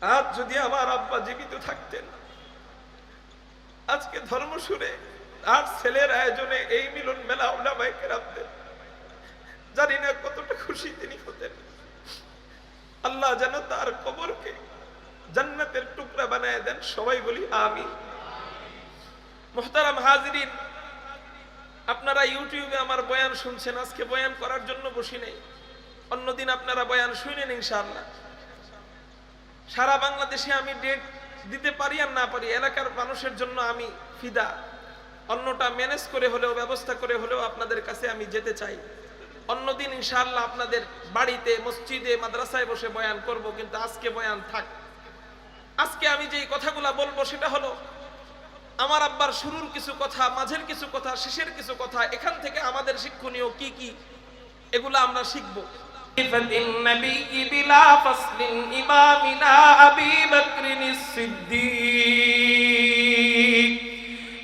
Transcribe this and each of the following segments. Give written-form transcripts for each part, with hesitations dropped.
আজ যদি আমার আব্বা জীবিত থাকতেন, আজকে ধর্মসুরে আর ছেলের আয়োজনে এই মিলন মেলা উলামায়ে কেরামদের, জানি না কতটা খুশি তিনি হতেন। আল্লাহ যেন তার কবরকে জান্নাতের টুকরা বানায় দেন, সবাই বলি আমিন। মুহতারাম হাজিরিন, আপনারা ইউটিউবে আমার বয়ান শুনছেন, আজকে বয়ান করার জন্য বসি নাই, অন্যদিন আপনারা বয়ান শুনেন ইনশাআল্লাহ। সারা বাংলাদেশে আমি ডেট দিতে পারি আর না পারি, এলাকার মানুষের জন্য আমি ফিদা। অন্যটা ম্যানেজ করে হলেও, ব্যবস্থা করে হলেও আপনাদের কাছে আমি যেতে চাই। অন্যদিন ইনশাআল্লাহ আপনাদের বাড়িতে, মসজিদে, মাদ্রাসায় বসে বয়ান করব, কিন্তু আজকে বয়ান থাক। আজকে আমি যেই কথাগুলা বলবো সেটা হলো আমার আব্বার শুরুর কিছু কথা, মাঝের কিছু কথা, শেষের কিছু কথা। এখান থেকে আমাদের শিক্ষণীয় কি কি এগুলো আমরা শিখবো। النبي بلا فصل إمامنا أبي بكر الصديق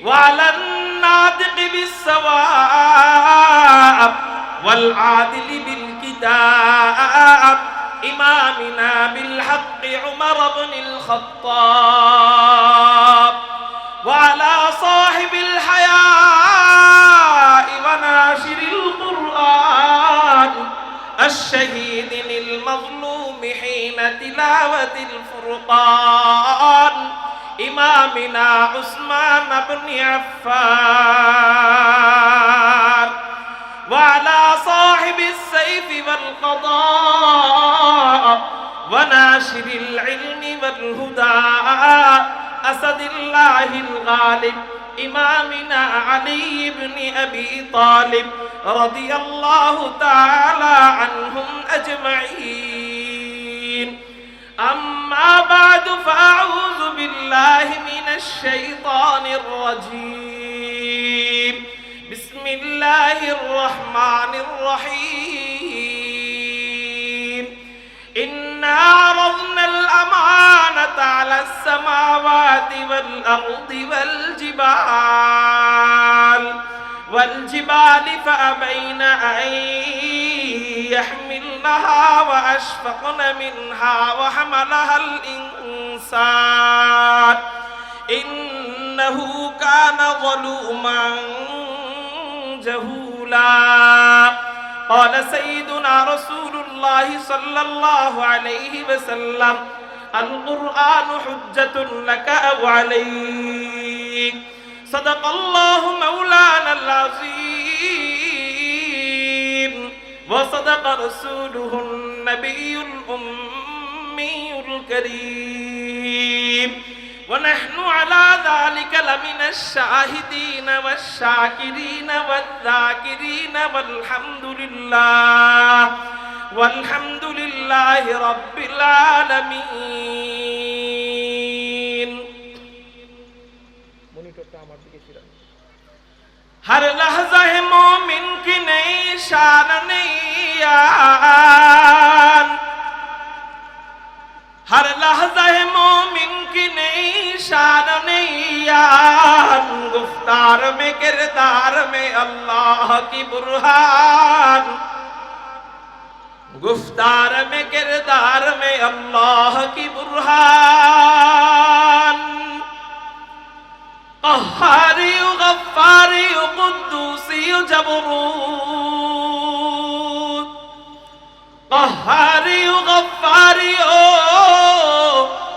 وعلى الناطق بالصواب والعادل بالكتاب إمامنا بالحق عمر بن الخطاب وعلى صاحب الحياء وناشر القرآن الشهيد للمظلوم حين تلاوة الفرقان إمامنا عثمان بن عفان وعلى صاحب السيف والقضاء وناشر العلم والهدى أسد الله الغالب إمامنا علي بن أبي طالب رضي الله تعالى عنهم أجمعين. أما بعد فأعوذ بالله من الشيطان الرجيم. بسم الله الرحمن الرحيم. إنا عرضنا الأمانة على السماوات والأرض والجبال فأبين أن يحملنها وأشفقن منها وحملها الإنسان إنه كان ظلوما جهولا. قال سيدنا رسول الله صلى الله عليه وسلم القرآن حجة لك أو عليك. صدق الله مولانا العظيم وصدق رسوله النبي الأمي الكريم ونحن على ذلك لمن الشاهدين والشاكرين والذاكرين والحمد لله رب العالمين. हर लहजा है मोमिन की नई शान नैयान, हर लहजा है मोमिन की नई शान नैयान. गुफ्तार में किरदार में अल्लाह की बुरहान, गुफ्तार में किरदार में अल्लाह की बुरहान. قهاري غفاري قدوسي جبروت, قهاري غفاري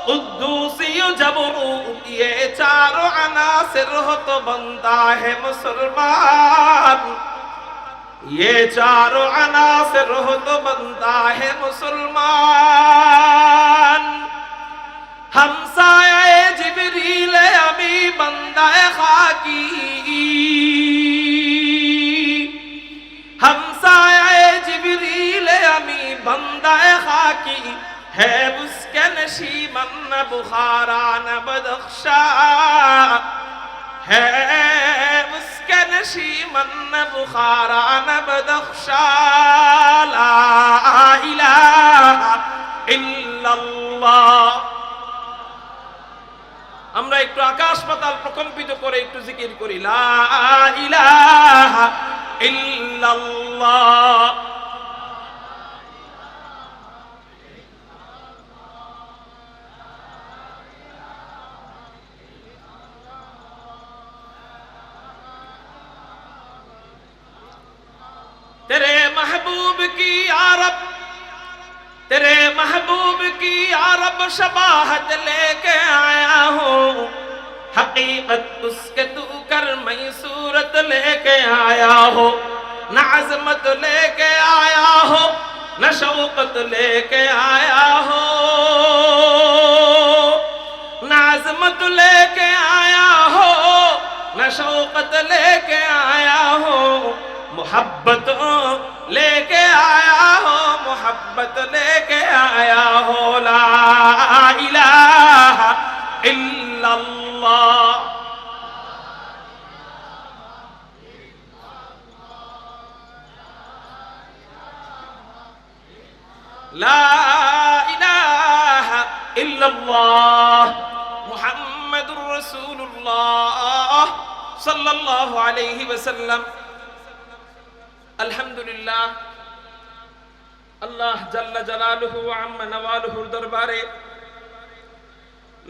قدوسي جبروت. ये चारों अनासिर हो तो बनता है मुसलमान, ये चारों अनासिर हो तो बनता है मुसलमान. हमसाए जिब्रील अमी बंदाए खाकी, हमसाए जिब्रील अमी बंदाए खाकी. है उसके नशीमन न बुखारा न बदख्शा, है उसके नशीमन न बुखारा न बदख्शा. ला इलाहा इल्लल्लाह. আমরা একটু আকাশ পাতাল প্রকম্পিত করে একটু জিকির করি, লা ইলাহা ইল্লাল্লাহ. महबूब की यारब, तेरे महबूब की यारब शबाहत लेके आया हूँ, हकीकत उसके तू कर मैं सूरत लेके आया हो, न अज़मत लेके आया हो न शौकत लेके आया हो, न अज़मत लेके आया हो न शौकत लेके आया हो, मोहब्बत लेके आया हो, मोहब्बत लेके आया हो। ला इलाहा इल्लल्लाह, ला इलाहा इल्लल्लाह मुहम्मदुर रसूलुल्लाह सल्लल्लाहु अलैहि वसल्लम। अल्हम्दुलिल्लाह, अल्लाह जल्ला जलालुहु व अम्मा नवालुहुर दरबारे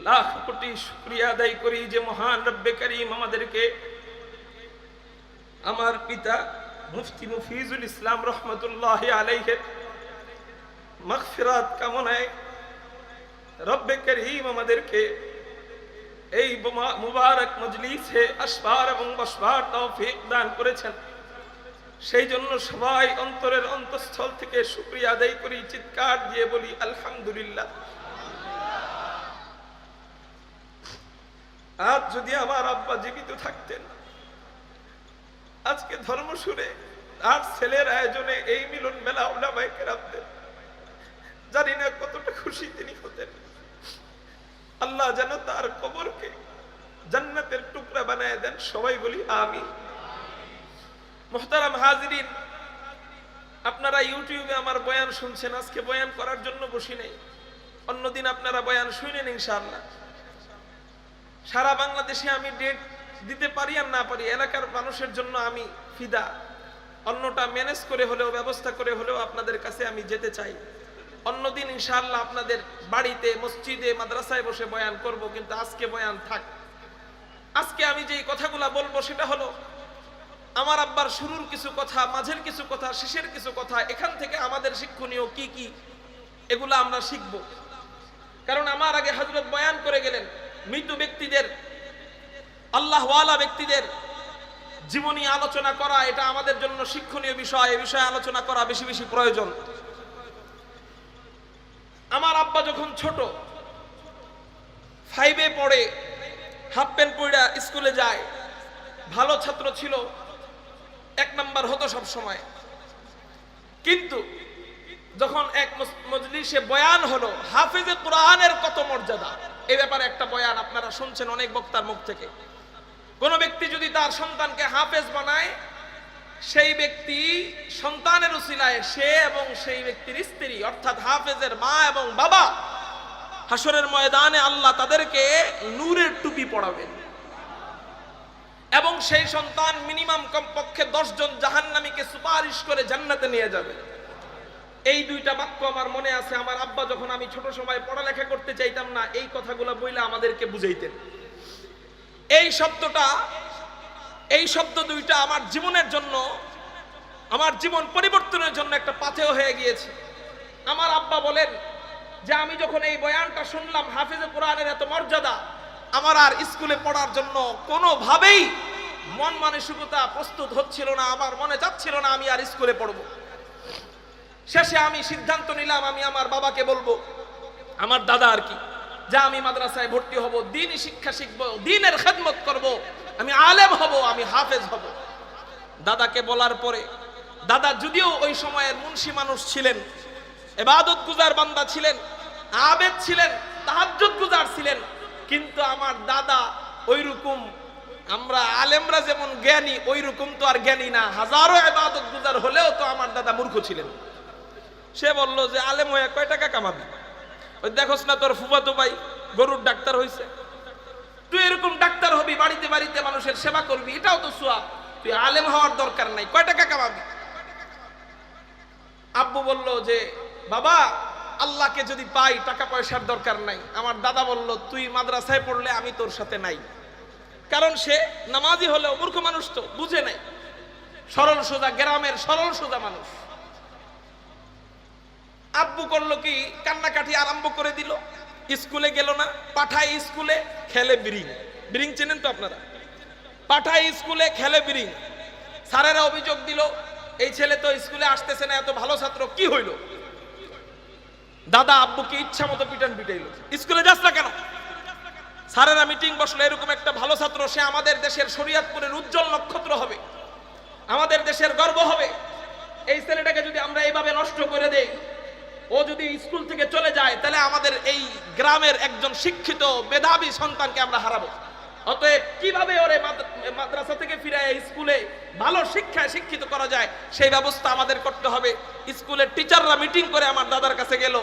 लाख कोटी शुक्रिया আদায় করি যে মহান রব্বে করিম আমাদেরকে আমার পিতা মুফতি মুফিজুল ইসলাম রহমতুল্লাহি আলাইহি মাগফিরাত কামনায় রব্বে করিম আমাদেরকে এই মুবারক মজলিসে আসবার এবং বসবার তৌফিক দান করেছেন। সেই জন্য সবাই অন্তরের অন্তঃস্থল থেকে শুকরিয়া আদায় করি, চিৎকার দিয়ে বলি আলহামদুলিল্লাহ। আজ যদি আমার আব্বা জীবিত থাকতেন, আজকে ধর্মসুরে আর ছেলের আয়োজনে এই মিলন মেলা উলামায়ে কেরামদের, জানি না কতটা খুশি তিনি হতেন। আল্লাহ যেন তার কবরকে জান্নাতের টুকরা বানায় দেন, সবাই বলি আমিন। মুহতারাম হাজিরিন, আপনারা ইউটিউবে আমার বয়ান শুনছেন, আজকে বয়ান করার জন্য বসি নাই, অন্যদিন আপনারা বয়ান শুনেন ইনশাআল্লাহ। সারা বাংলাদেশে আমি ডেট দিতে পারি আর না পারি, এলাকার মানুষের জন্য আমি ফিদা, অন্যটা ম্যানেজ করে হলেও ব্যবস্থা করে হলেও আপনাদের কাছে আমি যেতে চাই। অন্যদিন ইনশাআল্লাহ আপনাদের বাড়িতে মসজিদে মাদ্রাসায় বসে বয়ান করব, কিন্তু আজকে বয়ান থাক। আজকে আমি যেই কথাগুলা বলবো সেটা হলো আমার আব্বার শুরুর কিছু কথা, মাঝের কিছু কথা, শেষের কিছু কথা, এখান থেকে আমাদের শিক্ষণীয় কি কি এগুলা আমরা শিখব। কারণ আমার আগে হযরত বয়ান করে গেলেন মৃত ব্যক্তিদের, আল্লাহওয়ালা ব্যক্তিদের জীবনী আলোচনা করা, এটা আমাদের জন্য শিক্ষণীয় বিষয়, এই বিষয়ে আলোচনা করা বেশি বেশি প্রয়োজন। আমার আব্বা যখন ছোট, 5-এ পড়ে, হাফ প্যান্ট পরে স্কুলে যায়, ভালো ছাত্র ছিল, 1 নাম্বার হতো সব সময়। কিন্তু যখন এক মজলিসে বয়ান হলো হাফেজে কোরআনের কত মর্যাদা, এই ব্যাপারে একটা বয়ান আপনারা শুনছেন অনেক বক্তার মুখ থেকে। কোন ব্যক্তি যদি তার সন্তানকে হাফেজ বানায়, সেই ব্যক্তি সন্তানের উসিলায় সে এবং সেই ব্যক্তির স্ত্রী অর্থাৎ হাফেজের মা এবং বাবা হাসরের ময়দানে আল্লাহ তাদেরকে নূরের টুপি পরাবেন, এবং সেই সন্তান মিনিমাম কমপক্ষে 10 জন জাহান্নামীকে সুপারিশ করে জান্নাতে নিয়ে যাবে। এই দুইটা বাক্য আমার মনে আছে। আমার আব্বা যখন আমি ছোট সময় পড়ালেখা করতে চাইতাম না, এই কথাগুলো বইলা আমাদেরকে বুঝাইতেন। এই শব্দ দুইটা আমার জীবনের জন্য, আমার জীবন পরিবর্তনের জন্য একটা পাথেয় হয়ে গিয়েছে। আমার আব্বা বলেন যে আমি যখন এই বয়ানটা শুনলাম হাফেজে কোরআনের এত মর্যাদা, আমার আর স্কুলে পড়ার জন্য কোনোভাবেই মন মানসিকতা প্রস্তুত হচ্ছিল না, আমার মনে চাচ্ছিল না আমি আর স্কুলে পড়ব। শেষে আমি সিদ্ধান্ত নিলাম আমি আমার বাবাকে বলবো, আমার দাদা আর কি, যে আমি মাদ্রাসায় ভর্তি হব, দ্বীনি শিক্ষা শিখব, দ্বীনের খেদমত করব, আমি আলেম হব, আমি হাফেজ হব। দাদাকে বলার পরে, দাদা যদিও ওই সময়ের মুন্সি মানুষ ছিলেন, ইবাদত গুজার বান্দা ছিলেন, আবেদ ছিলেন, তাহাজ্জুদ গুজার ছিলেন, কিন্তু আমার দাদা ওইরকম আমরা আলেমরা যেমন জ্ঞানী ওইরকম তো আর জ্ঞানী না। হাজারো ইবাদত গুজার হলেও তো আমার দাদা মূর্খ ছিলেন। সে বলল যে আলেম হয়ে কয় টাকা কামাবি? ওই দেখোস না তোর ফুফাতো ভাই গরুর ডাক্তার হইছে, তুই এরকম ডাক্তার হবি, বাড়িতে বাড়িতে মানুষের সেবা করবি, এটাও তো সোয়াব, তুই আলেম হওয়ার দরকার নাই, কয় টাকা কামাবি? আব্বু বলল যে বাবা আল্লাহকে যদি পাই টাকা পয়সার দরকার নাই। আমার দাদা বলল তুই মাদ্রাসায় পড়লে আমি তোর সাথে নাই। কারণ সে নামাজি হলেও মূর্খ মানুষ, তো বুঝে নাই, সরল সোজা গ্রামের সরল সোজা মানুষ। আব্বু করলো কি, কান্নাকাটি আরম্ভ করে দিল। স্কুলে গেল না, পাঠায় স্কুলে, খেলে বিরিং। বিরিং চেনেন তো আপনারা? পাঠায় স্কুলে, খেলে বিরিং। স্যারেরা অভিযোগ দিল, এই ছেলে তো স্কুলে আসতেছে না, এত ভালো ছাত্র, কি হইল? দাদা আব্বুকে ইচ্ছা মতো পিটান পিটাইলো, স্কুলে যাস না কেন? স্যারেরা মিটিং বসলো, এরকম একটা ভালো ছাত্র, সে আমাদের দেশের শরীয়তপুরের উজ্জ্বল নক্ষত্র হবে, আমাদের দেশের গর্ব হবে। এই ছেলেটাকে যদি আমরা এইভাবে নষ্ট করে দেই, ও যদি স্কুল থেকে চলে যায়, তাহলে আমাদের এই গ্রামের একজন শিক্ষিত মেধাবী সন্তানকে আমরা হারাবো। অতএব কিভাবে ওরে মাদ্রাসা থেকে ফিরায় স্কুলে ভালো শিক্ষায় শিক্ষিত করা যায়, সেই ব্যবস্থা আমাদের করতে হবে। স্কুলের টিচাররা মিটিং করে আমার দাদার কাছে গেল,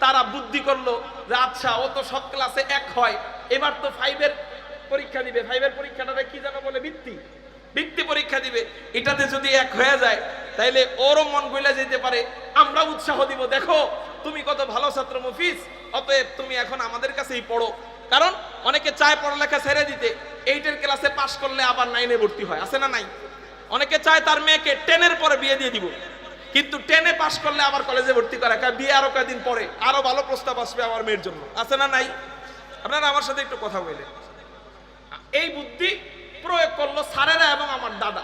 তারা বুদ্ধি করলো যে আচ্ছা, ও তো সব ক্লাসে 1 হয়, এবার তো 5-এর পরীক্ষা দিবে। 5-এর পরীক্ষাটা কি যেন বলে, বৃত্তি পরীক্ষা দিবে। এটাতে যদি 1 হয়ে যায়, তাইলে ওরও মন গইলা যেতে পারে, আমরা উৎসাহ দিব, দেখো তুমি কত ভালো ছাত্র মুফিজ, অতএব তুমি এখন আমাদের কাছেই পড়ো। কারণ অনেকে চায় পড়ালেখা ছেড়ে দিতে, 8-এর ক্লাসে পাশ করলে আবার 9-এ ভর্তি হয়, আছে না নাই? অনেকে চায় তার মেয়েকে 10-এর পরে বিয়ে দিয়ে দিব, কিন্তু 10-এ পাশ করলে আবার কলেজে ভর্তি করে, বিয়ে আরো কয়েকদিন পরে আরো ভালো প্রস্তাব আসবে আমার মেয়ের জন্য, আছে না নাই? আপনারা আমার সাথে একটু কথা বললেন। এই বুদ্ধি প্রয়োগ করলো স্যারেরা এবং আমার দাদা।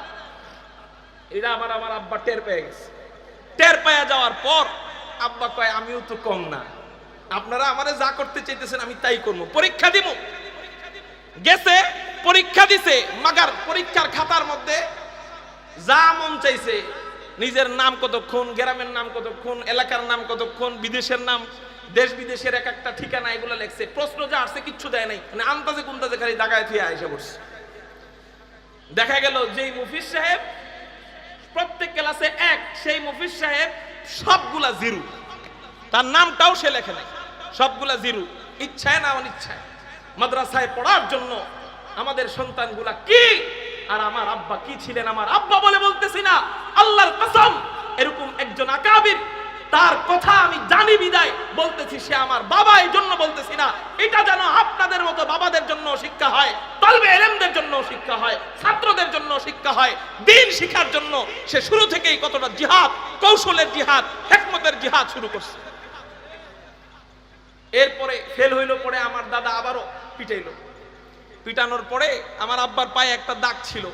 এটা আমার আব্বা টের পেয়ে গেছে। টের পেয়ে যাওয়ার পর আব্বা কয়, আমিও তো কম না, আপনারা আমারে যা করতে চাইতেছেন আমি তাই করবো, পরীক্ষা দিব। গেছে, পরীক্ষা দিছে, মাগার পরীক্ষার খাতার মধ্যে যা মন চাইছে, নিজের নাম কতক্ষণ, গ্রামের নাম কতক্ষণ, এলাকার নাম কতক্ষণ, বিদেশের নাম, দেশ বিদেশের এক একটা ঠিকানা, এগুলো লেখছে। প্রশ্ন যা আসছে কিচ্ছু দেয় নাই, মানে আন্তাজে কুন্তাজে খালি দাগায় থিয়ে এসে বসছে। দেখা গেল যেই মুফিজ সাহেব প্রত্যেক ক্লাসে 1, সেই মুফিজ সাহেব সবগুলা 0, তার নামটাও সে লেখে নাই, সবগুলা 0। ইচ্ছায় না অনিচ্ছায় মাদ্রাসায় পড়ার জন্য আমাদের সন্তানগুলা কি, আর আমার আব্বা কি ছিলেন, আমার আব্বা বলে বলতেছি না, আল্লাহর কসম, এরকম একজন আকাবির, তার কথা আমি জানি বিদায় বলতেছি, সে আমার বাবা, এই জন্য বলতেছি না। এটা যেন আপনাদের মতো বাবাদের জন্য শিক্ষা হয়, তলবে ইলমদের জন্য শিক্ষা হয়, ছাত্রদের জন্য শিক্ষা হয়, দ্বীন শিক্ষার জন্য সে শুরু থেকেই কতটা জিহাদ, কৌশলের জিহাদ, হিকমতের জিহাদ শুরু করছে। এরপরে ফেল হইল, পরে আমার দাদা আবারও পিটাইলো। পিটানোর পরে আমার আব্বার পায়ে একটা দাগ ছিল,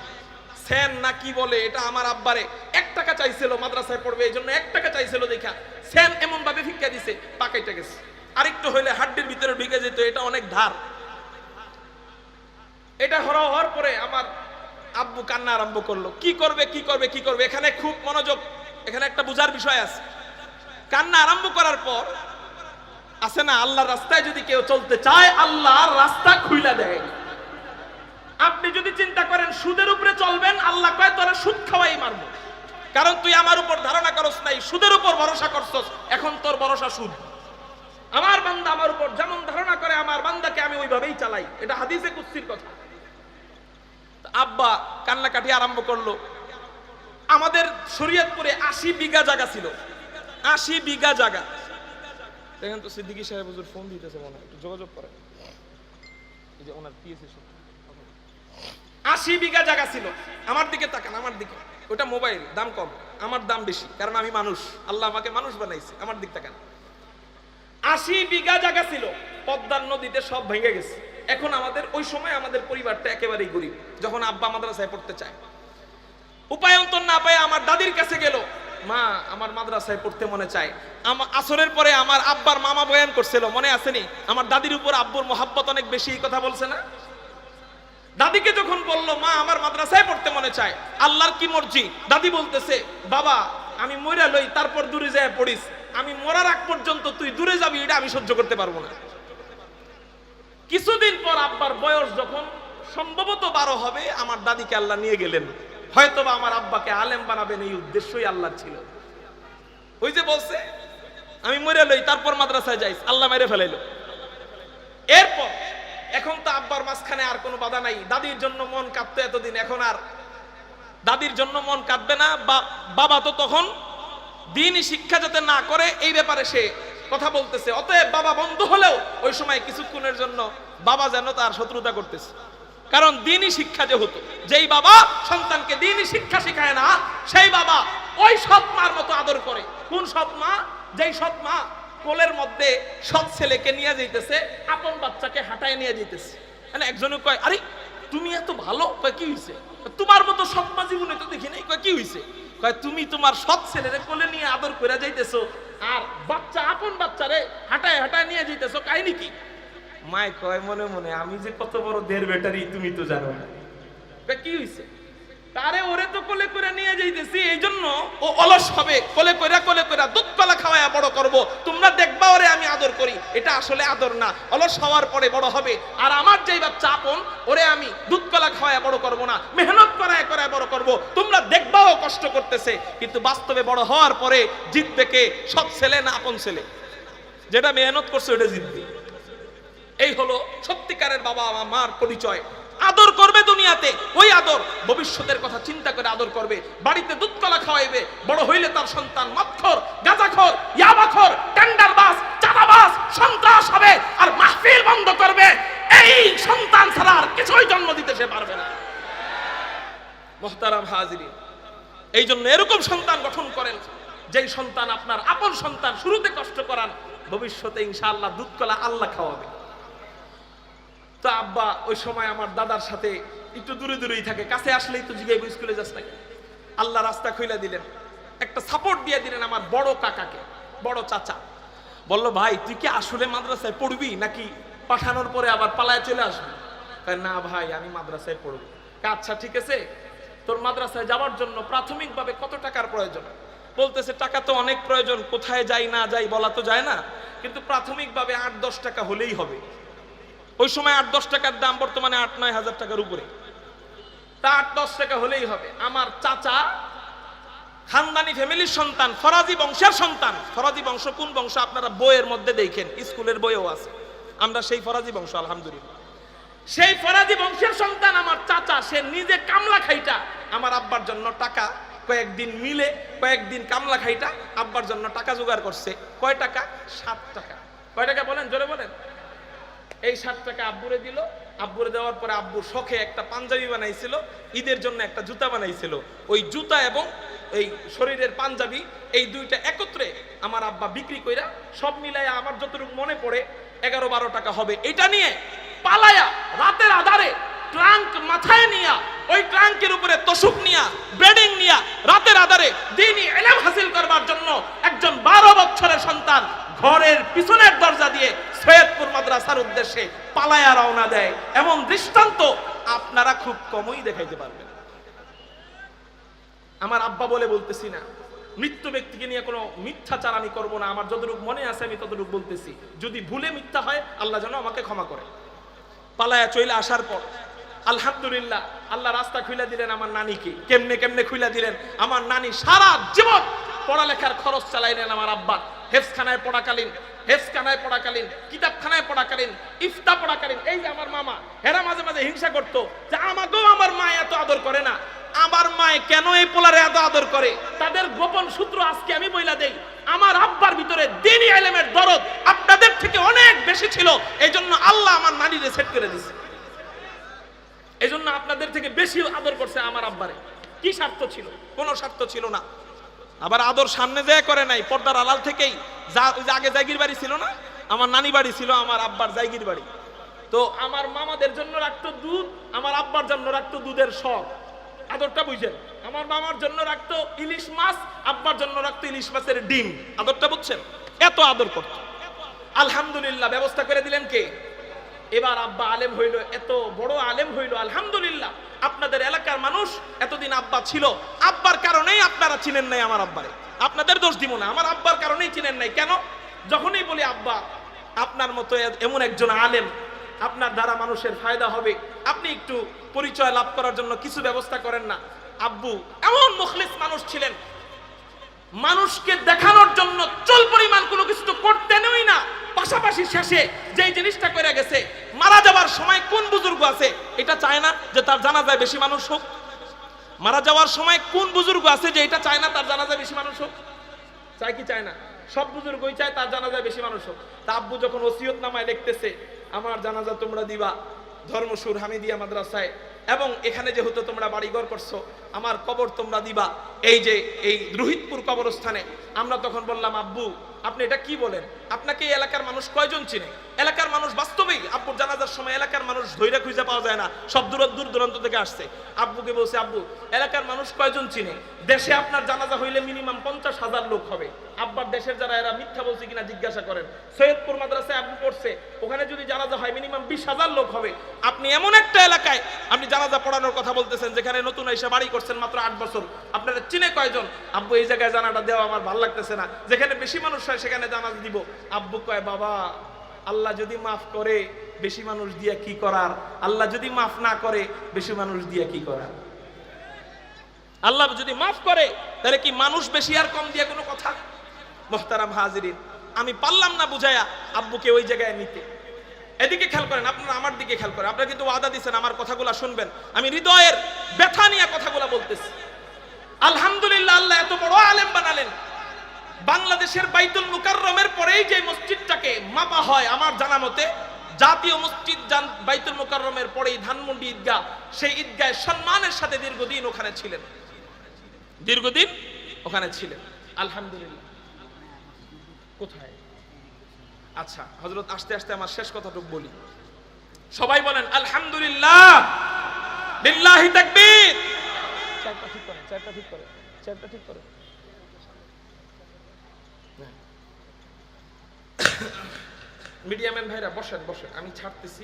সেন না কি বলে, এটা আমার আব্বারে 1 টাকা চাইছিল, মাদ্রাসায় পড়বে এই জন্য 1 টাকা চাইছিল, দেখা সেন এমন ভাবে ভিক্ষা দিছে, পাকাইটা গেছে। আরেকটু হইলে হাড্ডির ভিতরে ঢুকে যেত, এটা অনেক ধার। এটা হওয়ার পরে আমার আব্বু কান্না আরম্ভ করলো, কি করবে কি করবে কি করবে। এখানে খুব মনোযোগ, এখানে একটা বুঝার বিষয় আছে। কান্না আরম্ভ করার পর আছে না, আল্লাহর রাস্তায় যদি কেউ চলতে চায়, আল্লাহর রাস্তা খুইলা দেয়। আপনি যদি চিন্তা করেন সুদের উপরে চলবেন, আল্লাহ কয় তোরা সুদ খাওয়াই মারবো, কারণ তুই আমার উপর ধারণা করস নাই, সুদের উপর ভরসা করছস, এখন তোর ভরসা সুদ। আমার বান্দা আমার উপর যেমন ধারণা করে, আমার বান্দাকে আমি ওইভাবেই চালাই, এটা হাদিসে কুদসির কথা। আব্বা কান্নাকাটি আরম্ভ করলো। আমাদের শরীয়তপুরে 80 বিঘা জায়গা ছিল, 80 বিঘা জায়গা। দেখেন তো সিদ্দিকী সাহেব হুজুর ফোন দিতেছে, মনে একটু যোগাযোগ করেন, এই যে ওনার পিএসি 80 বিঘা জায়গা ছিল। আমার দিকে তাকান, আমার দিকে, ওটা মোবাইল, দাম কম, আমার দাম বেশি, কারণ আমি মানুষ, আল্লাহ আমাকে মানুষ বানাইছে। আমার দিক তাকান, 80 বিঘা জায়গা ছিল, পদ্মার নদীতে সব ভেঙে গেছে। এখন আমাদের ওই সময় আমাদের পরিবারটা একেবারেই গরিব। যখন আব্বা মাদ্রাসায় পড়তে চায়, উপায়ন্তর না পায় আমার দাদির কাছে গেল, মা আমার মাদ্রাসায় পড়তে মনে চায়। আমার আসরের পরে আমার আব্বার মামা বয়ান করছিল, মনে আসেনি? আমার দাদির উপর আব্বুর মহাব্বত অনেক বেশি, এই কথা বলছে না? দাদিকে যখন বলল মা আমার মাদ্রাসায় পড়তে মনে চায়, আল্লাহর কি মর্জি, দাদি বলতেছে, বাবা আমি মইরা লই, তারপর দূরে যায় পড়িস, আমি মরার আগ পর্যন্ত তুই দূরে যাবি, এটা আমি সহ্য করতে পারবো না। কিছুদিন পর আব্বার বয়স যখন সম্ভবত 12 হবে, আমার দাদিকে আল্লাহ নিয়ে গেলেন। হয়তোবা আমার আব্বাকে আলেম বানাবেন, এই উদ্দেশ্যই আল্লাহর ছিল। ওই যে বলছে আমি মরে লই, তারপর মাদ্রাসায় যাইস, আল্লাহ মেরে ফেলাইলো। এরপর এখন তো আব্বার মাঝখানে আর কোনো বাধা নাই। দাদির জন্য মন কাঁদতো এতদিন, এখন আর দাদির জন্য মন কাঁদবে না। বাবা তো তখন দ্বীনি শিক্ষা যাতে না করে এই ব্যাপারে সে কথা বলতেছে। অতএব বাবা বন্ধ হলেও ওই সময় কিছুক্ষণের জন্য বাবা যেন তার শত্রুতা করতেছে, কারণ দ্বীনি শিক্ষা যে হতো, যেই বাবা সন্তানকে দ্বীনি শিক্ষা শেখায় না, সেই বাবা ওই সৎ মার মতো আদর করে। কোন সৎ মা? যেই সৎ মা কোলের মধ্যে সৎ ছেলেকে নিয়ে যাইতেছে, আপন বাচ্চাকে হাঁটায় নিয়ে যাইতেছে। মানে একজনে কয়, আরে তুমি এত ভালো? কয় কি হইছে? তোমার মতো সৎ মা জীবনে তো দেখি নাই। কয় কি হইছে? কয় তুমি তোমার সৎ ছেলেরে কোলে নিয়ে আদর করে যাইতেছো, আর বাচ্চা আপন বাচ্চারে হাঁটায় হাঁটায় নিয়ে যাইতেছো, কাহিনী কি? মায় কয় মনে মনে, আমি যে কত বড় দেড় বেটারি তুমি তো জানো না। কি হইছে? তারে ওরে তো কোলে করে নিয়ে যাইতেছি, এই জন্য ও অলস হবে, কোলে কইরা দুধ কলা খাওয়ায়া বড় করব, তোমরা দেখবা ওরে আমি আদর করি। এটা আসলে আদর না, অলস হওয়ার পরে বড় হবে। আর আমার যেই বাচ্চা আপন, ওরে আমি দুধ কলা খাওয়ায়া বড় করব না, মেহনত করায় বড় করব। তোমরা দেখবাও কষ্ট করতেছে, কিন্তু বাস্তবে বড় হওয়ার পরে জিতবে কে? সৎ ছেলে না আপন ছেলে? যেটা মেহনত করছে ওটা জিতবে। এই হলো সত্যিকারের বাবা মার পরিচয়। আদর করবে দুনিয়াতে, ওই আদর ভবিষ্যতের কথা চিন্তা করে আদর করবে। বাড়িতে দুধ কলা খাওয়াইবে, বড় হইলে তার সন্তান মদখোর, গাঁজাখোর, ইয়াবাখোর, টেন্ডারবাজ, চাঁদাবাজ, সন্ত্রাস হবে, আর মাহফিল বন্ধ করবে। এই সন্তান ছাড়া আর কিছুই জন্ম দিতে সে পারবে না। মুহতারাম হাজিরিন, এই জন্য এরকম সন্তান গঠন করেন, যেই সন্তান আপনার আপন সন্তান। শুরুতে কষ্ট করান, ভবিষ্যতে ইনশাআল্লাহ দুধ কলা আল্লাহ খাওয়াবে। তো আব্বা ওই সময় আমার দাদার সাথে একটু দূরে দূরেই থাকে, কাছে আসলেই তো জিগাইবো স্কুলে যাস নাকি। আল্লাহ রাস্তা খুলে দিলেন, একটা সাপোর্ট দিয়ে দিলেন আমার বড় কাকাকে, বড় চাচা। বলল, ভাই তুই কি আসলে মাদ্রাসায় পড়বি নাকি পাঠানোর পরে আবার পালায় চলে আসবি? না ভাই, আমি মাদ্রাসায় পড়বো। আচ্ছা ঠিক আছে, তোর মাদ্রাসায় যাওয়ার জন্য প্রাথমিকভাবে কত টাকার প্রয়োজন? বলতেছে, টাকা তো অনেক প্রয়োজন, কোথায় যাই না যাই বলা তো যায় না, কিন্তু প্রাথমিকভাবে 8-10 টাকা হলেই হবে। ওই সময় 8-10 টাকার দাম বর্তমানে 8-9 হাজার টাকার উপরে। তা 8-10 টাকা হলেই হবে। আমার চাচা খানদানি ফ্যামিলির সন্তান, ফরাজি বংশের সন্তান। ফরাজি বংশ কোন বংশ আপনারা বইয়ের মধ্যে দেখেন, স্কুলের বইও আছে। আমরা সেই ফরাজি বংশ, আলহামদুলিল্লাহ। সেই ফরাজি বংশের সন্তান আমার চাচা, সে নিজে কামলা খাইটা আমার আব্বার জন্য টাকা, কয়েকদিন মিলে কয়েকদিন কামলা খাইটা আব্বার জন্য টাকা জোগাড় করছে। কয় টাকা? 7 টাকা। কয় টাকা বলেন, জোরে বলেন। এই 7 টাকা আব্বুরে দিল। আব্বুরে দেওয়ার পরে আব্বুর শখে একটা পাঞ্জাবি বানাইছিল, ঈদের জন্য একটা জুতা বানাইছিল। ওই জুতা এবং এই শরীরের পাঞ্জাবি, এই দুইটা একত্রে আমার আব্বা বিক্রি কইরা সব মিলাইয়া আমার যতটুকু মনে পড়ে 11-12 টাকা হবে। এটা নিয়ে পালায়া রাতের আধারে ট্রাঙ্ক মাথায় নিয়া, ওই ট্রাঙ্কের উপরে তোশক নিয়া, বেডিং নিয়া, রাতের আধারে দ্বীনি ইলম হাসিল করবার জন্য একজন 12 বছরের সন্তান ঘরের পিছনের দরজা দিয়ে সৈয়দপুর মাদ্রাসার উদ্দেশ্যে পালায়া রওনা দেয়। এমন দৃষ্টান্ত আপনারা খুব কমই দেখাইতে পারবেন। আমার আব্বা বলে বলতেছি না, মৃত্যু ব্যক্তিকে নিয়ে কোনো মিথ্যাচার আমি করবো না। আমার যতটুকু মনে আছে আমি ততটুকু বলতেছি। যদি ভুলে মিথ্যা হয়, আল্লাহ যেন আমাকে ক্ষমা করে। পালায়া চলে আসার পর আলহামদুলিল্লাহ আল্লাহ রাস্তা খুলে দিলেন আমার নানিকে। কেমনে কেমনে খুলে দিলেন? আমার নানি সারা জীবন পড়ালেখার খরচ চালাইলেন আমার আব্বা। হেফজখানায় পড়াকালীন, কিতাবখানায় পড়াকালীন, ইফতা পড়াকালীন। এই যে আমার মামা, হেরা মাঝে মাঝে হিংসা করতো যে আমাকেও আমার মা এত আদর করে না। আমার মায়ে কেন এই পোলারে এত আদর করে? তাদের গোপন সূত্র আজকে আমি বইলা দেই। আমার আব্বার ভিতরে দ্বীনি ইলমের দরদ আপনাদের থেকে অনেক বেশি ছিল। এই জন্য আল্লাহ আমার নানিরে সেট করে দিয়েছে। এই জন্য আপনাদের থেকে বেশি আদর করছে আমার আব্বারে। কি স্বার্থ ছিল? কোনো স্বার্থ ছিল না। আবার আদর সামনে যায় করে নাই, পর্দার আড়াল থেকেই। আগে জায়গির বাড়ি ছিল না, আমার নানি বাড়ি ছিল আমার আব্বার জায়গির বাড়ি। তো আমার মামাদের জন্য রাখতো দুধ, আমার আব্বার জন্য রাখতো দুধের শখ। আদরটা বুঝছেন? আমার মামার জন্য রাখতো ইলিশ মাছ, আব্বার জন্য রাখতো ইলিশ মাছের ডিম। আদরটা বুঝছেন? এত আদর করত। আলহামদুলিল্লাহ ব্যবস্থা করে দিলেন কে? এবার আব্বা আলেম হইল, এত বড় আলেম হইল আলহামদুলিল্লাহ। আপনাদের এলাকার মানুষ, এতদিন আব্বা ছিল, আব্বার কারণেই আপনারা চিনেন নাই আমার আব্বারে। আপনাদের দোষ দিব না, আমার আব্বার কারণেই চিনেন নাই। কেন? যখনই বলি আব্বা আপনার মতো এমন একজন আলেম, আপনার দ্বারা মানুষের ফায়দা হবে, আপনি একটু পরিচয় লাভ করার জন্য কিছু ব্যবস্থা করেন না। আব্বু এমন মুখলিস মানুষ ছিলেন, মানুষকে দেখানোর জন্য চল পরিমাণ কোনো কিছু তো করতেনই না। পাশাপাশি শেষে যেই জিনিসটা করে গেছে, মারা যাওয়ার সময় কোন বুজুর্গ আছে এটা চায় না যে তার জানাজায় বেশি মানুষ হোক? মারা যাওয়ার সময় কোন বুজুর্গ আছে যে এটা চায় না তার জানাজায় বেশি মানুষ হোক? চায় কি চায় না? সব বুজুর্গই চায় তার জানাজায় বেশি মানুষ হোক। তা আব্বু যখন ওসিয়তনামায় লিখতেছে, আমার জানাজা তোমরা দিবা ধর্মসুর হামিদিয়া মাদ্রাসায়, এবং এখানে যেহেতু তোমরা বাড়িঘর করছো, আমার কবর তোমরা দিবা এই যে এই রোহিতপুর কবরস্থানে। আমরা তখন বললাম, আব্বু আপনি এটা কি বলেন? আপনাকে এই এলাকার মানুষ কয়জন চিনে? এলাকার মানুষ বাস্তবেই আব্বুর জানাজার সময় এলাকার মানুষ ধৈর্য খুঁজে পাওয়া যায় না, সব দূর দূরান্ত থেকে আসছে। আব্বুকে বলছে, আব্বু এলাকার মানুষ কয়জন চিনে? দেশে আপনার জানাজা হইলে মিনিমাম 50,000 লোক হবে। আব্বার দেশের যারা এরা মিথ্যা বলছে কিনা জিজ্ঞাসা করেন। সৈয়দপুর মাদ্রাসায় আব্বু পড়ছে, ওখানে যদি জানাজা হয় মিনিমাম 20,000 লোক হবে। আপনি এমন একটা এলাকায় আপনি জানাজা পড়ানোর কথা বলতেছেন যেখানে নতুন এসে বাড়ি করছেন মাত্র 8 বছর, আপনারা চিনে কয়জন? আব্বু এই জায়গায় জানাটা দেওয়া আমার ভালো লাগতেছে না, যেখানে বেশি মানুষ হয় সেখানে জানাজা দিব। আব্বু কয়, বাবা আল্লাহ যদি মাফ করে বেশি মানুষ দিয়ে কি করার, আল্লাহ যদি মাফ না করে বেশি মানুষ দিয়ে কি করার। আল্লাহ যদি মাফ করে তাহলে কি মানুষ বেশি আর কম দিয়ে কোনো কথা? মুহতারাম হাজিরিন, আমি পারলাম না বুঝায়া আব্বুকে ওই জায়গায় নিতে। এদিকে খেয়াল করেন, আপনারা আমার দিকে খেয়াল করেন। আপনারা কিন্তু ওয়াদা দিচ্ছেন আমার কথাগুলো শুনবেন, আমি হৃদয়ের ব্যথা নিয়ে কথাগুলো বলতেছি। আলহামদুলিল্লাহ, আল্লাহ এত বড় আলেম বানালেন। বাংলাদেশের বাইতুল মুকাররমের পরেই যে মসজিদটাকে মাপা হয় আমার জানা মতে, জাতীয় মসজিদ বাইতুল মুকাররমের পরেই ধানমন্ডি ঈদগাহ, সেই ঈদগাহে সম্মানের সাথে দীর্ঘদিন ওখানে ছিলেন, দীর্ঘদিন ওখানে ছিলেন। আলহামদুলিল্লাহ। কোথায়? আচ্ছা হযরত, আস্তে আস্তে আমার শেষ কথাটুকু বলি। সবাই বলেন আলহামদুলিল্লাহ, লিল্লাহি তাকবীর। চারটা ঠিক করে, চারটা ঠিক করে, চারটা ঠিক করে। মিডিয়াম্যান ভাইরা বসেন, বসেন, আমি ছাড়তেছি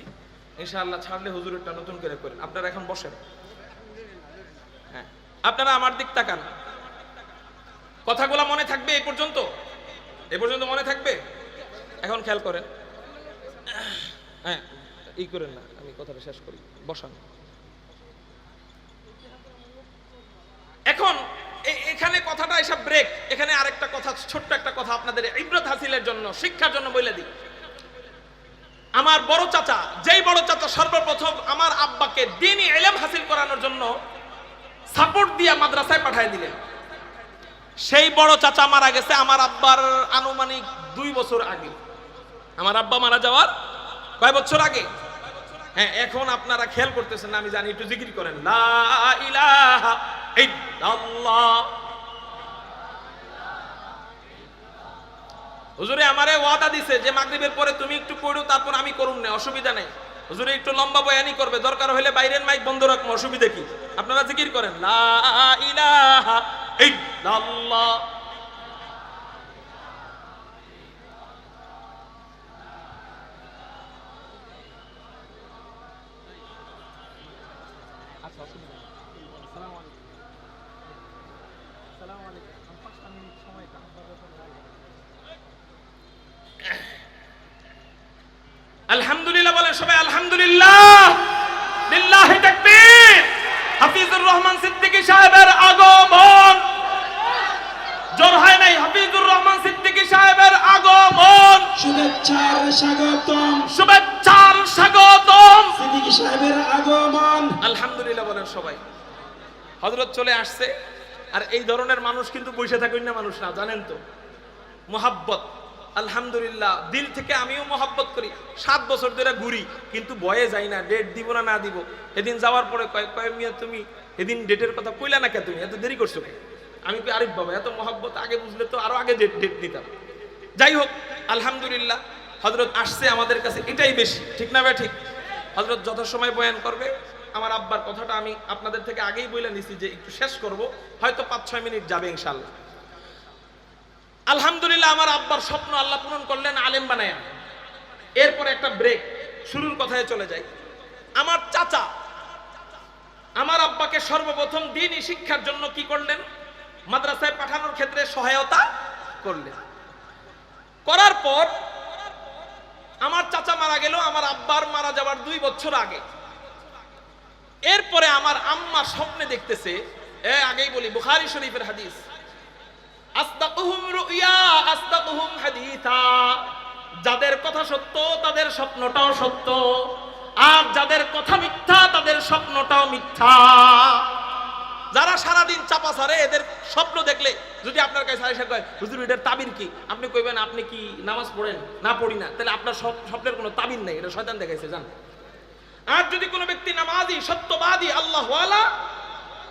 ইনশাআল্লাহ। ছাড়লে হুজুরেরটা নতুন করে করেন। আপনারা এখন বসেন। হ্যাঁ, আপনারা আমার দিক তাকান। কথাগুলো মনে থাকবে এই পর্যন্ত? এই পর্যন্ত মনে থাকবে? এখন খেয়াল করেন। হ্যাঁ, ই করেন না, আমি কথাটা শেষ করি। বসান। এখন এখানে কথাটা এসব ব্রেক। এখানে আরেকটা কথা, ছোট্ট একটা কথা আপনাদের ইবরত হাসিলের জন্য, শিক্ষার জন্য বলে দিই। আমার বড় চাচা, যেই বড় চাচা সর্বপ্রথম আমার আব্বাকে দ্বীনি ইলম হাসিল করানোর জন্য সাপোর্ট দিয়ে মাদ্রাসায় পাঠিয়ে দিলেন, সেই বড় চাচা মারা গেছে আমার আব্বার আনুমানিক 2 বছর আগে। আমার আব্বা মারা যাওয়ার কয় বছর আগে? হ্যাঁ, এখন আপনারা খেয়াল করতেছেন না আমি জানি, একটু জিকির করেন লা ইলাহা ইল্লাল্লাহ। হুজুরে আমারে ওয়াদা দিছে যে মাগরিবের পরে তুমি একটু পড়ো, তারপর আমি করুম না, অসুবিধা নাই। হুজুরে একটু লম্বা বয়ানি করবে, দরকার হলে বাইরের মাইক বন্ধ রাখবো, অসুবিধা কি? আপনারা জিকির করেন লা ইলাহা ইল্লাল্লাহ। আলহামদুলিল্লাহ বলেন সবাই আলহামদুলিল্লাহ, লিল্লাহি তাকবীর। হাফিজুর রহমান সিদ্দিকী সাহেবের আগমন, জোর হয় নাই, হাফিজুর রহমান সিদ্দিকী সাহেবের আগমন। শুভেচ্ছার স্বাগতম, শুভেচ্ছার স্বাগতম, সিদ্দিকী সাহেবের আগমন। আলহামদুলিল্লাহ বলেন সবাই। হযরত চলে আসছে। আর এই ধরনের মানুষ কিন্তু বসে থাকেন না মানুষ না, জানেন তো, মোহাব্বত। আলহামদুলিল্লাহ, দিল থেকে আমিও মোহাব্বত করি। 7 বছর ধরে ঘুরি, কিন্তু বয়ে যাই না, ডেট দিব না না দিব। এদিন যাওয়ার পরে কয় মিয়া তুমি এদিন ডেটের কথা কইলা না কে, তুমি এত দেরি করছো কে? আমি কই আরিফ বাবা, এত মোহাব্বত আগে বুঝলে তো আরো আগে ডেট নিতাম। যাই হোক, আলহামদুলিল্লাহ হযরত আসছে আমাদের কাছে, এটাই বেশি, ঠিক না ভাই? ঠিক। হযরত যত সময় বয়ান করবে, আমার আব্বার কথাটা আমি আপনাদের থেকে আগেই বলে নিছি যে একটু শেষ করব, হয়তো 5-6 মিনিট যাবে ইনশাআল্লাহ। আলহামদুলিল্লাহ আমার আব্বার স্বপ্ন আল্লাহ পূরণ করলেন আলেম বানায়া। এরপরে একটা ব্রেক, শুরুর কথায় চলে যাই। আমার চাচা আমার আব্বাকে সর্বপ্রথম দ্বীনি শিক্ষার জন্য কি করলেন? মাদ্রাসায় পাঠানোর ক্ষেত্রে সহায়তা করলেন। করার পর আমার চাচা মারা গেল আমার আব্বার মারা যাওয়ার 2 বছর আগে। এরপরে আমার আম্মা স্বপ্নে দেখতেছে, আগেই বলি বুখারী শরীফের হাদিস, আসদাকুহুম রুইয়া আসদাকুহুম হাদিসা। যাদের কথা সত্য তাদের স্বপ্নটাও সত্য, আর যাদের কথা মিথ্যা তাদের স্বপ্নটাও মিথ্যা। যারা সারাদিন চাপা সারে, এদের স্বপ্ন দেখলে যদি আপনার কাছে এসে কয় হুজুর এটার তাবির কি, আপনি কইবেন আপনি কি নামাজ পড়েন? না পড়ি না। তাহলে আপনার স্বপ্নের কোনো তাবির নেই, এটা শয়তান দেখাইছে, জান। আর যদি কোনো ব্যক্তি নামাজি, সত্যবাদী, আল্লাহওয়ালা,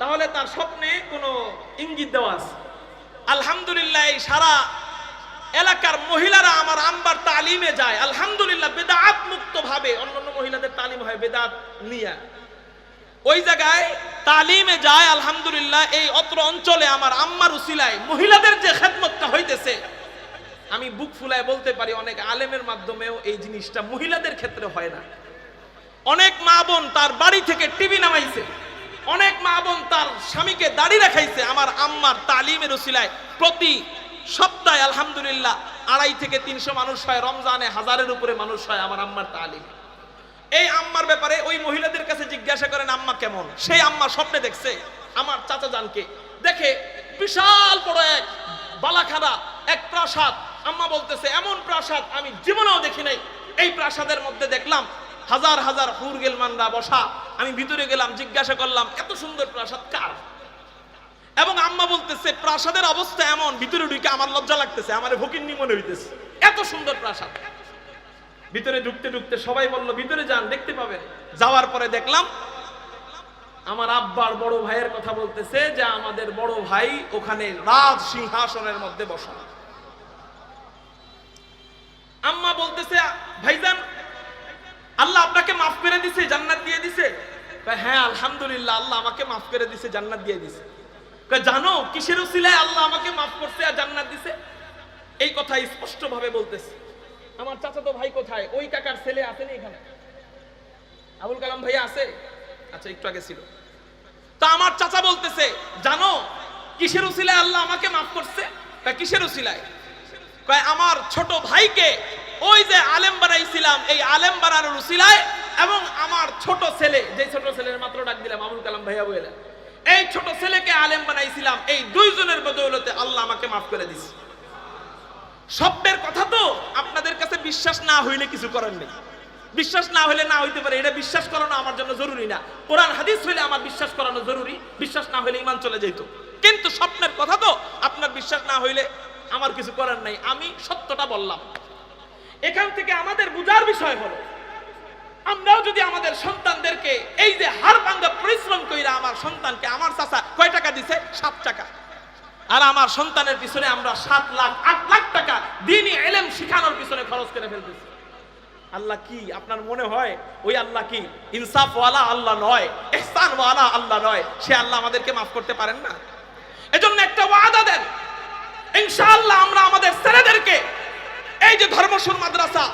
তাহলে তার স্বপ্নে কোনো ইঙ্গিত দেওয়া আছে। আলহামদুলিল্লাহ, এই সারা এলাকার মহিলারা আমার আম্বার তালিমে যায়, আলহামদুলিল্লাহ বেদাত মুক্ত ভাবে। অন্যান্য মহিলাদের তালিম হয় বেদাত নিয়া, ওই জায়গায় তালিমে যায় আলহামদুলিল্লাহ। এই অত্র অঞ্চলে আমার আম্মার উসিলায় মহিলাদের যে খেদমতটা হইতেছে, আমি বুক ফুলায় বলতে পারি অনেক আলেমের মাধ্যমেও এই জিনিসটা মহিলাদের ক্ষেত্রে হয় না। অনেক মা বোন তার বাড়ি থেকে টিভি নামাইছে, অনেক মা বোন তার স্বামীকে দাড়ি রাখাইছে আমার আম্মার তালিমের উসিলায়। প্রতি সপ্তাহে আলহামদুলিল্লাহ 250 থেকে 300 মানুষ হয়, রমজানে 1000-এর উপরে মানুষ হয় আমার আম্মার তালিম। এই আম্মার ব্যাপারে ওই মহিলাদের কাছে জিজ্ঞাসা করেন আম্মা কেমন। সেই আম্মা স্বপ্নে দেখছে আমার চাচা জানকে, দেখে বিশাল বড় এক বালাখানা এক প্রাসাদ। আম্মা বলতেছে এমন প্রাসাদ আমি জীবনেও দেখি নাই। এই প্রাসাদের মধ্যে দেখলাম হাজার হাজার হুর গেলমানরা বসা। আমি ভিতরে গেলাম, জিজ্ঞাসা করলাম এত সুন্দর প্রাসাদ কার? এবং আম্মা বলতেছে প্রাসাদের অবস্থা এমন, ভিতরে ঢুকে আমার লজ্জা লাগতেছে, আমার ফকিন্নি মনে হইতেছে, এত সুন্দর প্রাসাদ। ভিতরে ঢুকতে ঢুকতে সবাই বলল ভিতরে যান, দেখতে পাবেন। যাওয়ার পরে দেখলাম আমার আব্বার বড় ভাইয়ের কথা বলতেছে যে আমাদের বড় ভাই ওখানে রাজ সিংহাসনের মধ্যে বসা। আম্মা বলতেছে ভাইজান আল্লাহ আপনাকে মাফ করে দিছে, জান্নাত দিয়ে দিছে? হ্যাঁ আলহামদুলিল্লাহ আল্লাহ আমাকে মাফ করে দিছে, জান্নাত দিয়ে দিছে। জানো কিসের উসিলায় আল্লাহ আমাকে মাফ করছে আর জান্নাত দিছে? এই কথা স্পষ্ট ভাবে বলতেছে। আমার চাচাতো ভাই কোথায়? ওই কাকার ছেলে আছে না এখানে? আবুল কালাম ভাইয়া আছে? আচ্ছা একটু আগে ছিল। তা আমার চাচা বলতেছে জানো কিসের উসিলায় আল্লাহ আমাকে মাফ করছে? কিসের উসিলায়? কয় আমার ছোট ভাইকে ওই যে আলেম বানাইছিলাম, এই আলেম বানানোর উসিলায়, এবং আমার ছোট ছেলে, যে ছোট ছেলের মাত্র ডাক দিলাম আবুল কালাম ভাইয়া বলে, এই ছোট ছেলেকে আলেম বানাইছিলাম, এই দুইজনের বদৌলতে আল্লাহ আমাকে মাফ করে দিছে। স্বপ্নের কথা তো আপনাদের কাছে বিশ্বাস না হইলে কিছু করার নেই। বিশ্বাস না হইলে না হইতে পারে, এটা বিশ্বাস করানো আমার জন্য জরুরি না। কোরআন হাদিস হইলে আমার বিশ্বাস করানো জরুরি, বিশ্বাস না হইলে ঈমান চলে যেত। কিন্তু স্বপ্নের কথা তো আপনার বিশ্বাস না হইলে আমার কিছু করার নাই। আমি সত্যটা বললাম। এখান থেকে আমাদের বুঝার বিষয় হলো আমরাও যদি আমাদের সন্তানদেরকে এই যে হাড় ভাঙা পরিশ্রম কইরা আমার সন্তানকে, আমার চাচা কয় টাকা দিছে? 7 টাকা। আর আমার সন্তানের পিছনে আমরা 7 লাখ 8 লাখ টাকা দ্বীনি ইলম শিখানোর পিছনে খরচ করে ফেলতেছি। আল্লাহ কি আপনার মনে হয় ওই আল্লাহ কি ইনসাফওয়ালা আল্লাহ নয়, ইহসানওয়ালা আল্লাহ নয়? সে আল্লাহ আমাদেরকে মাফ করতে পারেন না? এজন্য একটা ওয়াদা দেন, ইনশাআল্লাহ আমরা আমাদের ছেলেদেরকে এই যে ধর্মসুর মাদ্রাসা,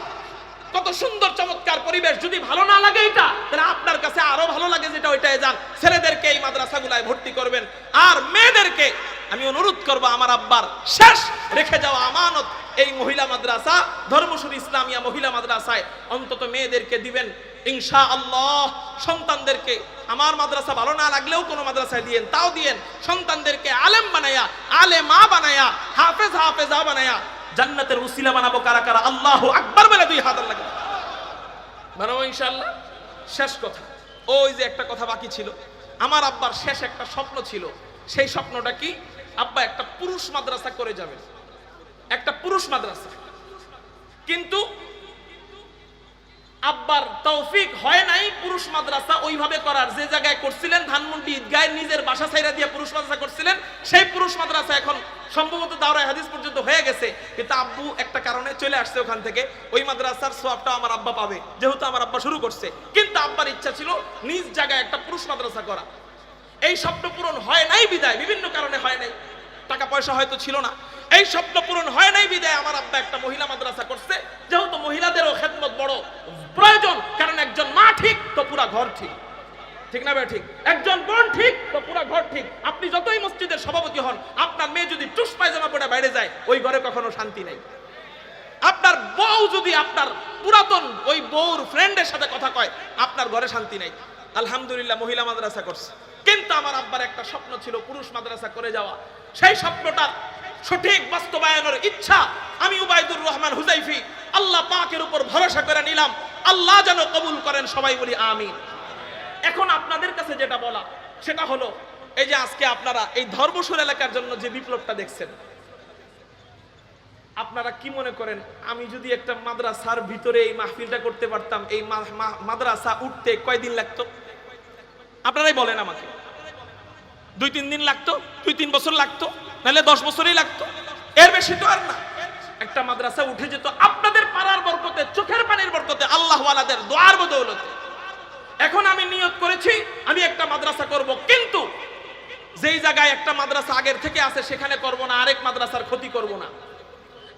কত সুন্দর চমৎকার পরিবেশ, যদি ভালো না লাগে এটা, তাহলে আপনার কাছে আরো ভালো লাগে যেটা, ওইটাই যান। ছেলেদেরকে এই মাদ্রাসাগুলায় ভর্তি করবেন। আর মেয়েদেরকে আমি অনুরোধ করব আমার আব্বার শেষ রেখে যাওয়া আমানত এই মহিলা মাদ্রাসা, ধর্মসুর ইসলামিয়া মহিলা মাদ্রাসায় অন্তত মেয়েদেরকে দিবেন ইনশাআল্লাহ। সন্তানদেরকে আমার মাদ্রাসা ভালো না লাগলেও কোনো মাদ্রাসায় দিয়েন, তাও দিয়েন। সন্তানদেরকে আলেম বানায়া, আলেমা বানায়া, হাফেজ হাফেজা বানায়া জান্নাতের উসিলা বানাবো। কারা কারা আল্লাহু আকবার বলে 2 হাত আল্লাহ বানাবো ইনশাআল্লাহ। শেষ কথা, ওই যে একটা কথা বাকি ছিল, আমার আব্বার শেষ একটা স্বপ্ন ছিল। সেই স্বপ্নটা কি? আব্বা একটা পুরুষ মাদ্রাসা করে যাবেন, একটা পুরুষ মাদ্রাসা। কিন্তু আব্বার তৌফিক হয় নাই পুরুষ মাদ্রাসা ওইভাবে করার। যে জায়গায় করছিলেন ধানমন্ডি ঈদগাহে নিজের বাসা ছাইরা দিয়ে পুরুষ মাদ্রাসা করছিলেন, সেই পুরুষ মাদ্রাসা এখন সম্ভবত দাওরায়ে হাদিস পর্যন্ত হয়ে গেছে। কিন্তু আব্বু একটা কারণে চলে আসছে ওখান থেকে। ওই মাদ্রাসার সওয়াবটা আমার আব্বা পাবে, যেহেতু আমার আব্বা শুরু করছে। কিন্তু আব্বার ইচ্ছা ছিল নিজ জায়গায় একটা পুরুষ মাদ্রাসা করা। এই স্বপ্ন পূরণ হয় নাই বিদায়, বিভিন্ন কারণে হয় নাই, টাকা পয়সা হয়তো ছিল না। এই স্বপ্ন পূরণ হয় নাই বিদায় আমার আব্বা একটা মহিলা মাদ্রাসা করছে। যেহেতু মহিলাদেরও খেদমত বড় প্রয়োজন, কারণ একজন মা ঠিক তো পুরা ঘর ঠিক, ঠিক না ভাই? ঠিক। একজন বোন ঠিক তো পুরা ঘর ঠিক। আপনি যতই মসজিদের সভাপতি হন, আপনার মেয়ে যদি টুস পায়জামা পরে বাইরে যায়, ওই ঘরে কখনো শান্তি নাই। আপনার বউ যদি আপনার পুরাতন ওই বউর ফ্রেন্ডের সাথে কথা কয়, আপনার ঘরে শান্তি নাই। আলহামদুলিল্লাহ মহিলা মাদ্রাসা করছে। কিন্তু আমার আব্বার একটা স্বপ্ন ছিল পুরুষ মাদ্রাসা করে যাওয়া। সেই স্বপ্নটা সঠিক বাস্তবায়নের ইচ্ছা আমি উবাইদুর রহমান হুজাইফি আল্লাহ পাকের উপর ভরসা করে নিলাম। আল্লাহ যেন কবুল করেন, সবাই বলি আমিন। এখন আপনাদের কাছে যেটা বলা সেটা হলো, এই যে আজকে আপনারা এই ধর্মসুর এলাকার জন্য যে বিপ্লবটা দেখছেন, আপনারা কি মনে করেন আমি যদি একটা মাদ্রাসার ভিতরে এই মাহফিলটা করতে পারতাম, এই মাদ্রাসা উঠতে কয়দিন লাগতো? আপনারাই বলেন আমাকে। 2-3 দিন লাগতো, 2-3 বছর লাগতো, নাহলে 10 বছরই লাগতো, এর বেশি তো আর না। একটা মাদ্রাসা উঠে যেত আপনাদের পাড়ার বরকতে, চোখের পানির বরকতে, আল্লাহ ওয়ালাদের দোয়ার বদৌলতে। এখন আমি নিয়ত করেছি আমি একটা মাদ্রাসা করব, কিন্তু যেই জায়গায় একটা মাদ্রাসা আগের থেকে আছে সেখানে করব না, আরেক মাদ্রাসার ক্ষতি করব না।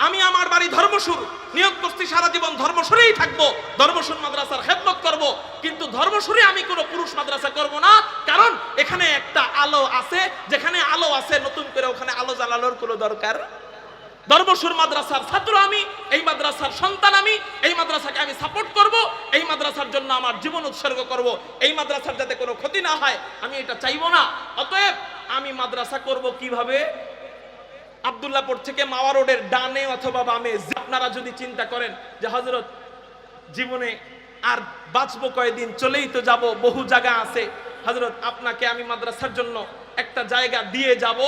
আমি আমার বাড়ি ধর্মসুর, নিয়ত করছি সারা জীবন ধর্মসুরেই থাকবো, ধর্মসুর মাদ্রাসার খেদমত করব, কিন্তু ধর্মসুরে আমি কোনো পুরুষ মাদ্রাসা করব না, কারণ এখানে একটা আলো আছে, যেখানে আলো আছে নতুন করে ওখানে আলো জ্বালানোর কোনো দরকার। ধর্মসুর মাদ্রাসার ছাত্র আমি, এই মাদ্রাসার সন্তান আমি, এই মাদ্রাসাকে আমি সাপোর্ট করব, এই মাদ্রাসার জন্য আমার জীবন উৎসর্গ করব, এই মাদ্রাসার যাতে কোনো ক্ষতি না হয় আমি এটা চাইবো না। অতএব আমি মাদ্রাসা করব কিভাবে? আব্দুল্লাহপুর থেকে মাওয়া রোডের ডানে অথবা বামে। আপনারা যদি চিন্তা করেন যে হযরত জীবনে আর বাঁচবো কয়দিন, চলেই তো যাব, বহু জায়গা আছে, হযরত আপনাকে আমি মাদ্রাসার জন্য একটা জায়গা দিয়ে যাব,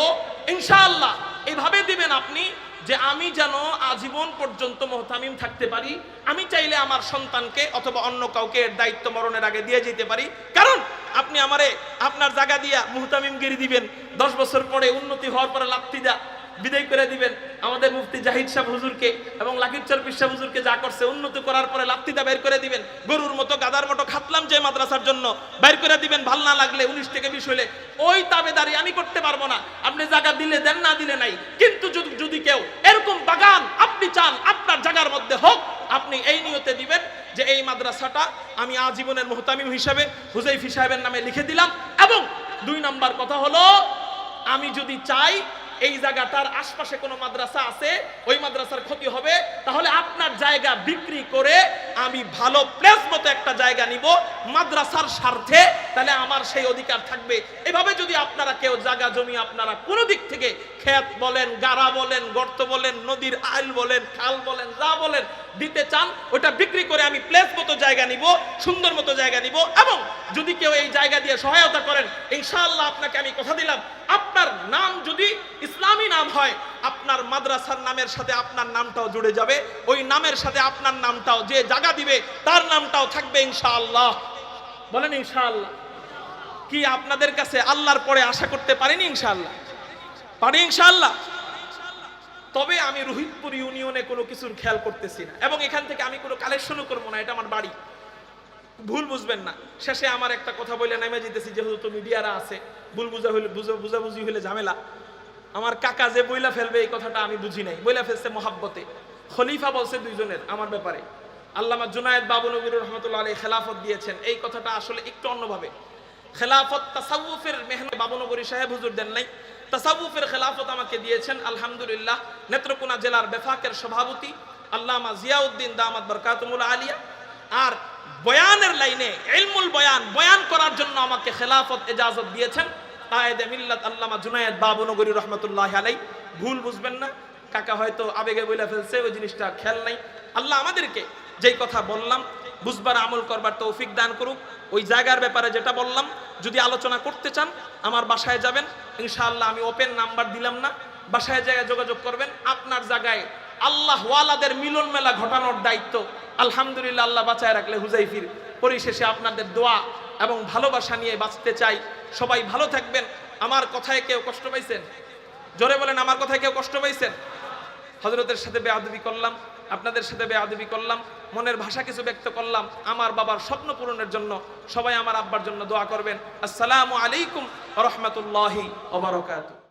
ইনশাআল্লাহ এভাবে দিবেন আপনি যে আমি যেন আজীবন পর্যন্ত মুহতামিম থাকতে পারি। আমি চাইলে আমার সন্তানকে অথবা অন্য কাউকে এর দায়িত্ব মরণের আগে দিয়ে যেতে পারি, কারণ আপনি আমারে আপনার জায়গা দিয়া মুহতামিমগিরি দিবেন, 10 বছর পরে উন্নতি হওয়ার পরে লাত্তি দা বিদায় করে দিবেন আমাদের মুফতি জাহিদ সাহেব হুজুরকে এবং লাকিরচর পীর সাহেব হুজুরকে, যা করছে উন্নতি করার পরে লাত্তিটা বের করে দিবেন, গরুর মতো গাদার মতো খাতলাম যে মাদ্রাসার জন্য বের করে দিবেন, ভাল না লাগলে 19 থেকে 20 হলে ওই তাবেদারি আমি করতে পারবো না। আপনি জায়গা দিলে দেন, না দিলে নাই, কিন্তু যদি কেউ এরকম বাগান আপনি চান আপনার জায়গার মধ্যে হোক, আপনি এই নিয়তে দিবেন যে এই মাদ্রাসাটা আমি আজীবনের মুহতামিম হিসেবে হুজাইফি সাহেবের নামে লিখে দিলাম। এবং 2 নাম্বার কথা হলো, আমি যদি চাই এই জায়গাটার আশপাশে কোনো মাদ্রাসা আছে, ওই মাদ্রাসার ক্ষতি হবে, তাহলে আপনার জায়গা বিক্রি করে আমি ভালো প্লেস মতো একটা জায়গা নিব মাদ্রাসার স্বার্থে, তাহলে আমার সেই অধিকার থাকবে। এভাবে যদি আপনারা কেউ জায়গা জমি আপনারা কোনো দিক থেকে ক্ষেত বলেন, গাড়া বলেন, গর্ত বলেন, নদীর আইল বলেন, খাল বলেন, যা বলেন দিতে চান, ওটা বিক্রি করে আমি প্লেস মতো জায়গা নিব, সুন্দর মতো জায়গা নিব। এবং যদি কেউ এই জায়গা দিয়ে সহায়তা করেন, ইনশাআল্লাহ আপনাকে আমি কথা দিলাম, আপনার নাম যদি ইসলামী নাম হয়, আপনার মাদ্রাসার নামের সাথে আপনার নামটাও জুড়ে যাবে, ওই নামের সাথে আপনার নামটাও, যে জায়গা দিবে তার নামটাও থাকবে ইনশাআল্লাহ। বলেন ইনশাআল্লাহ। কি আপনাদের কাছে আল্লাহর পরে আশা করতে পারেনি? ইনশাআল্লাহ পারি, ইনশাআল্লাহ। তবে আমি রোহিতপুর ইউনিয়নে কোনো কিছুর খেয়াল করতেছি না, এবং এখান থেকে আমি কোনো কালেকশনও করবো না, এটা আমার বাড়ি, ভুল বুঝবেন না। শেষে আমার একটা কথা বলে নেমে যেতেছি, যেহেতু মিডিয়ারা আছে, ভুল বুঝাবুঝি হলে ঝামেলা। আমার কাকা যে বইলা ফেলবে এই কথাটা আমি বুঝি নাই, বইলা ফেলছে মহাব্বতে। খলিফা বলছে 2 জনের আমার ব্যাপারে, আল্লামা জুনায়েদ বাবনগরী রহমাতুল্লাহ আলাইহি খেলাফত দিয়েছেন, এই কথাটা আসলে একটু অন্যভাবে। খেলাফত তাসাউফের মেহনত বাবনগরী সাহেব হুজুর দেন নাই, তাসাউফের খেলাফত আমাকে দিয়েছেন আলহামদুলিল্লাহ নেত্রকোনা জেলার বেফাকের সভাপতি আল্লামা জিয়াউদ্দিন দামাত বরকাতুল আলিয়া। আর বয়ানের লাইনে ইলমুল বয়ান করার জন্য আমাকে খেলাফত ইজাজত দিয়েছেন কায়েদে মিল্লাত আল্লামা জুনায়েদ বাবনগরী রহমাতুল্লাহি আলাইহি। ভুল বুঝবেন না, কাকা হয়তো আবেগে বইলা ফেলছে, ওই জিনিসটা খেয়াল নাই। আল্লাহ আমাদেরকে যেই কথা বললাম বুঝবার আমল করবার তৌফিক দান করুক। ওই জায়গার ব্যাপারে যেটা বললাম, যদি আলোচনা করতে চান আমার বাসায় যাবেন, ইনশাআল্লাহ আমি ওপেন নাম্বার দিলাম না, বাসায় জায়গায় যোগাযোগ করবেন। আপনার জায়গায় আল্লাহ ওয়ালাদের মিলন মেলা ঘটানোর দায়িত্ব আলহামদুলিল্লাহ আল্লাহ বাঁচায় রাখলে হুজাইফির। পরিশেষে আপনাদের দোয়া এবং ভালোবাসা নিয়ে বাঁচতে চাই। সবাই ভালো থাকবেন। আমার কথায় কেউ কষ্ট পাইছেন? জোরে বলেন, আমার কথায় কেউ কষ্ট পাইছেন? হযরতের সাথে বেয়াদবি করলাম, আপনাদের সাথে বেয়াদবি করলাম, মনের ভাষা কিছু ব্যক্ত করলাম। আমার বাবার স্বপ্ন পূরণের জন্য সবাই আমার আব্বার জন্য দোয়া করবেন। আসসালামু আলাইকুম ওয়া রাহমাতুল্লাহি ওয়া বারাকাতুহু।